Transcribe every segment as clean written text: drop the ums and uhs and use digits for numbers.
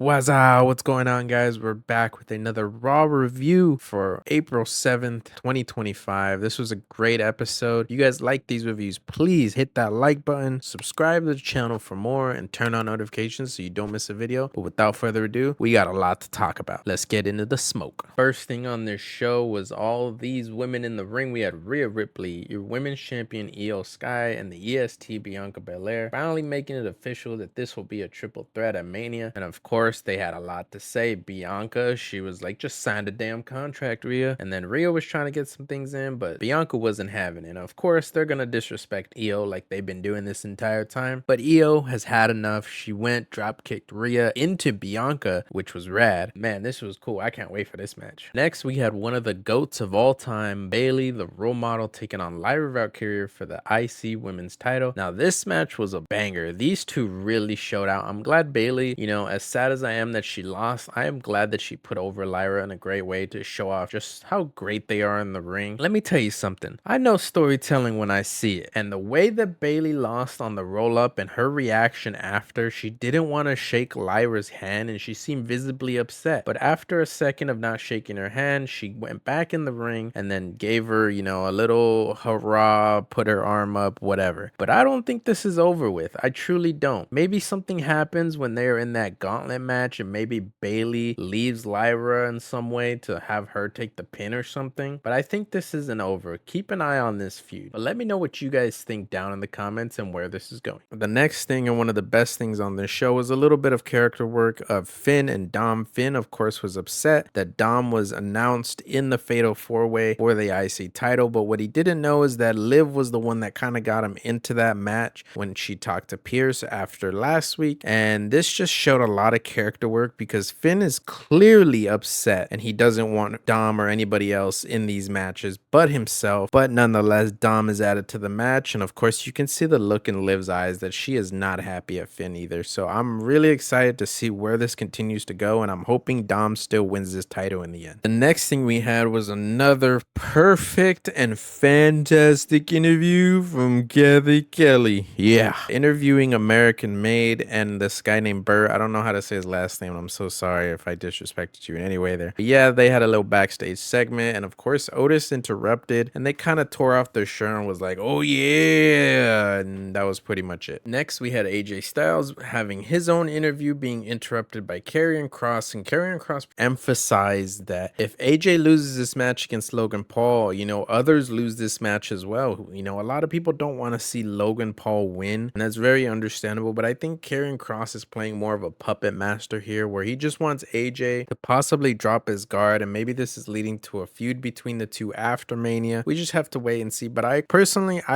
What's going on, guys? We're back with another Raw review for April 7th, 2025. This was a great episode. If you guys like these reviews, please hit that like button, subscribe to the channel for more, and turn on notifications so you don't miss a video. But without further ado, we got a lot to talk about. Let's get into the smoke. First thing on this show was all these women in the ring. We had Rhea Ripley, your women's champion Io Sky, and the EST Bianca Belair, finally making it official that this will be a triple threat at Mania. And of course, they had a lot to say. Bianca, she was like, just signed a damn contract, Rhea. And then Rhea was trying to get some things in, but Bianca wasn't having it. And of course, they're gonna disrespect Io like they've been doing this entire time. But Io has had enough. She went, drop kicked Rhea into Bianca, which was rad. Man, this was cool. I can't wait for this match. Next, we had one of the GOATs of all time, Bayley, the role model, taking on Lyra Valkyria for the IC women's title. Now, this match was a banger. These two really showed out. I'm glad Bayley, as sad as I am that she lost, I am glad that she put over Lyra in a great way to show off just how great they are in the ring. Let me tell you something. I know storytelling when I see it. And the way that Bayley lost on the roll up and her reaction after, she didn't want to shake Lyra's hand and she seemed visibly upset. But after a second of not shaking her hand, she went back in the ring and then gave her, a little hurrah, put her arm up, whatever. But I don't think this is over with. I truly don't. Maybe something happens when they're in that gauntlet match and maybe Bayley leaves Lyra in some way to have her take the pin or something. But I think this isn't over. Keep an eye on this feud. But let me know what you guys think down in the comments and where this is going. The next thing, and one of the best things on this show, was a little bit of character work of Finn and Dom. Finn, of course, was upset that Dom was announced in the Fatal 4-Way for the IC title, but what he didn't know is that Liv was the one that kind of got him into that match when she talked to Pierce after last week, and this just showed a lot of character work because Finn is clearly upset and he doesn't want Dom or anybody else in these matches but himself. But nonetheless, Dom is added to the match, and of course you can see the look in Liv's eyes that she is not happy at Finn either. So I'm really excited to see where this continues to go, and I'm hoping Dom still wins this title in the end. The next thing we had was another perfect and fantastic interview from Kathy Kelly. Yeah, interviewing American Made and this guy named Burr. I don't know how to say his last name. I'm so sorry if I disrespected you in any way there. But yeah, they had a little backstage segment, and of course Otis interrupted and they kind of tore off their shirt and was like, oh yeah, and that was pretty much it. Next, we had AJ Styles having his own interview being interrupted by Karrion Kross, and Karrion Kross emphasized that if AJ loses this match against Logan Paul, others lose this match as well. A lot of people don't want to see Logan Paul win, and that's very understandable, but I think Karrion Kross is playing more of a puppet master here where he just wants AJ to possibly drop his guard, and maybe this is leading to a feud between the two after Mania. We just have to wait and see, but I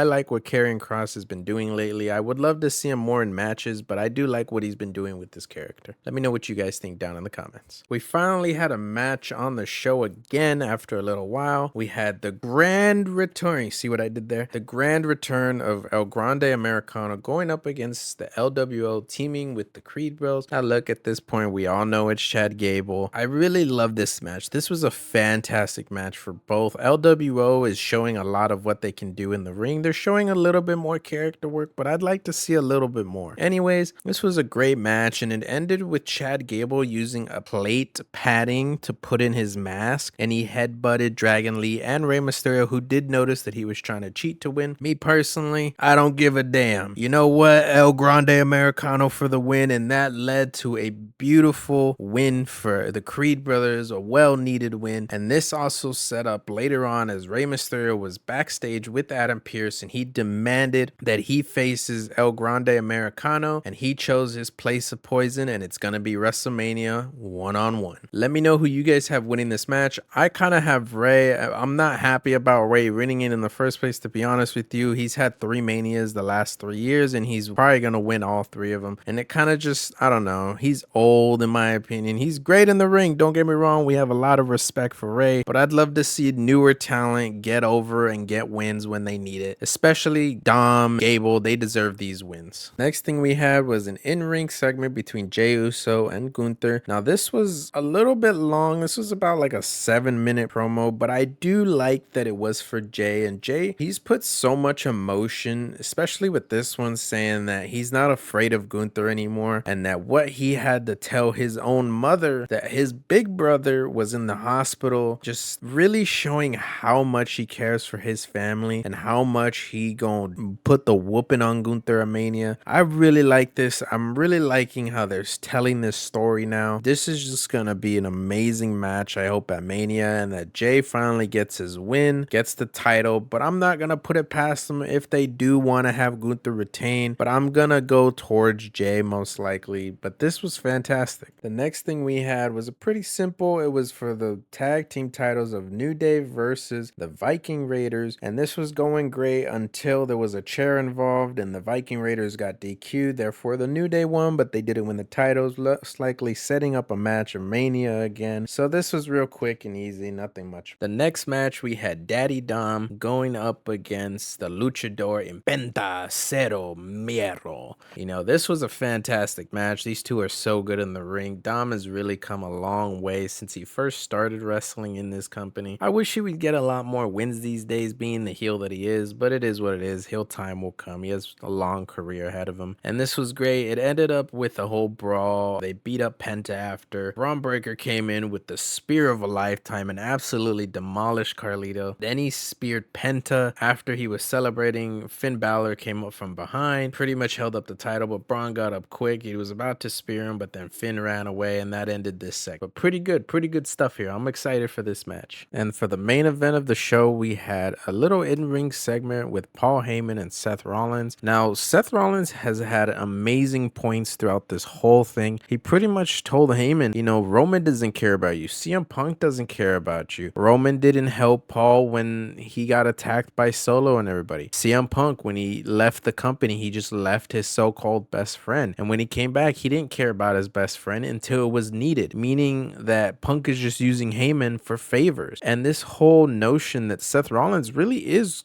like what Karrion Kross has been doing lately. I would love to see him more in matches, but I do like what he's been doing with this character. Let me know what you guys think down in the comments. We finally had a match on the show again after a little while. We had the grand return. You see what I did there? The grand return of El Grande Americano going up against the LWO, teaming with the Creed Bros. Now look, at this point, we all know it's Chad Gable. I really love this match. This was a fantastic match for both. LWO is showing a lot of what they can do in the ring. They're showing a little bit more character work, but I'd like to see a little bit more. Anyways, this was a great match, and it ended with Chad Gable using a plate padding to put in his mask, and he headbutted Dragon Lee and Rey Mysterio, who did notice that he was trying to cheat to win. Me personally, I don't give a damn. You know what? El Grande Americano for the win, and that led to a beautiful win for the Creed brothers, a well-needed win. And this also set up later on as Rey Mysterio was backstage with Adam Pearce, and he demanded that he faces El Grande Americano, and he chose his place of poison, and it's gonna be WrestleMania one-on-one. Let me know who you guys have winning this match. I kind of have Rey. I'm not happy about Rey winning it in the first place, to be honest with you. He's had 3 Manias the last 3 years, and he's probably gonna win all 3 of them. And it kind of just, I don't know. He's old, in my opinion. He's great in the ring. Don't get me wrong. We have a lot of respect for Rey, but I'd love to see newer talent get over and get wins when they need it. Especially Dom, Gable. They deserve these wins. Next thing we had was an in-ring segment between Jey Uso and Gunther. Now this was a little bit long. This was about like a 7-minute promo, but I do like that it was for Jey. And Jey, he's put so much emotion, especially with this one, saying that he's not afraid of Gunther anymore and that what he had had to tell his own mother that his big brother was in the hospital, just really showing how much he cares for his family and how much he gonna put the whooping on Gunther at Mania. I really like this. I'm really liking how they're telling this story now. This is just gonna be an amazing match, I hope, at Mania, and that Jay finally gets his win, gets the title. But I'm not gonna put it past them if they do want to have Gunther retain, but I'm gonna go towards Jay most likely. But this was fantastic. The next thing we had was a pretty simple. It was for the tag team titles of New Day versus the Viking Raiders, and this was going great until there was a chair involved and the Viking Raiders got DQ'd. Therefore the New Day won, but they didn't win the titles, most likely setting up a match of Mania again. So this was real quick and easy, nothing much. The next match we had Daddy Dom going up against the Luchador Impenta Cero Miedo. You know, this was a fantastic match. These two are so good in the ring. Dom has really come a long way since he first started wrestling in this company. I wish he would get a lot more wins these days, being the heel that he is, but it is what it is. Heel time will come. He has a long career ahead of him, and this was great. It ended up with a whole brawl. They beat up Penta after. Braun Breaker came in with the spear of a lifetime and absolutely demolished Carlito. Then he speared Penta after he was celebrating. Finn Balor came up from behind, pretty much held up the title, but Braun got up quick. He was about to spear him, but then Finn ran away, and that ended this segment. But pretty good stuff here. I'm excited for this match. And for the main event of the show, we had a little in-ring segment with Paul Heyman and Seth Rollins. Now, Seth Rollins has had amazing points throughout this whole thing. He pretty much told Heyman, you know, Roman doesn't care about you. CM Punk doesn't care about you. Roman didn't help Paul when he got attacked by Solo and everybody. CM Punk, when he left the company, he just left his so-called best friend. And when he came back, he didn't care about his best friend until it was needed, meaning that Punk is just using Heyman for favors. And this whole notion that Seth Rollins really is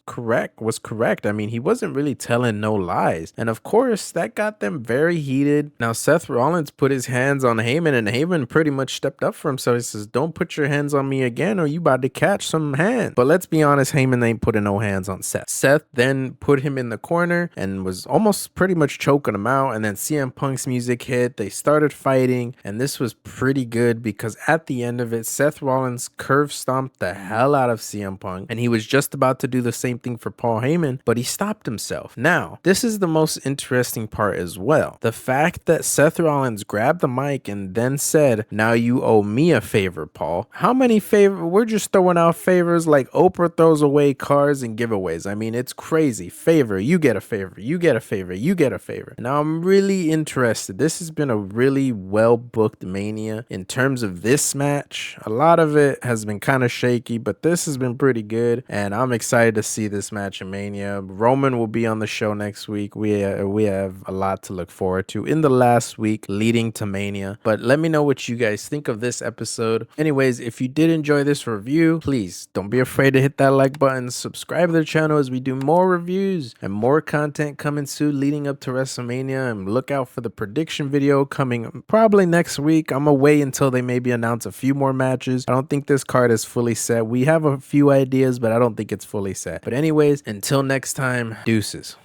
was correct. I mean, he wasn't really telling no lies. And of course, that got them very heated. Now, Seth Rollins put his hands on Heyman, and Heyman pretty much stepped up for himself. He says, don't put your hands on me again or you about to catch some hands. But let's be honest, Heyman ain't putting no hands on Seth. Seth then put him in the corner and was almost pretty much choking him out. And then CM Punk's music hit. They started fighting, and this was pretty good because at the end of it, Seth Rollins curve stomped the hell out of CM Punk, and he was just about to do the same thing for Paul Heyman, but he stopped himself. Now, this is the most interesting part as well. The fact that Seth Rollins grabbed the mic and then said, now you owe me a favor, Paul. How many favors? We're just throwing out favors like Oprah throws away cards and giveaways. I mean, it's crazy. Favor, you get a favor, you get a favor, you get a favor. Now, I'm really interested. This has been a really well-booked Mania in terms of this match. A lot of it has been kind of shaky, but this has been pretty good, and I'm excited to see this match in Mania. Roman will be on the show next week. We have a lot to look forward to in the last week leading to Mania. But let me know what you guys think of this episode. Anyways, if you did enjoy this review, please don't be afraid to hit that like button. Subscribe to the channel as we do more reviews and more content coming soon leading up to WrestleMania. And look out for the prediction video coming probably next week. I'm gonna wait until they maybe announce a few more matches. I don't think this card is fully set. We have a few ideas, but I don't think it's fully set. But anyways, until next time, deuces.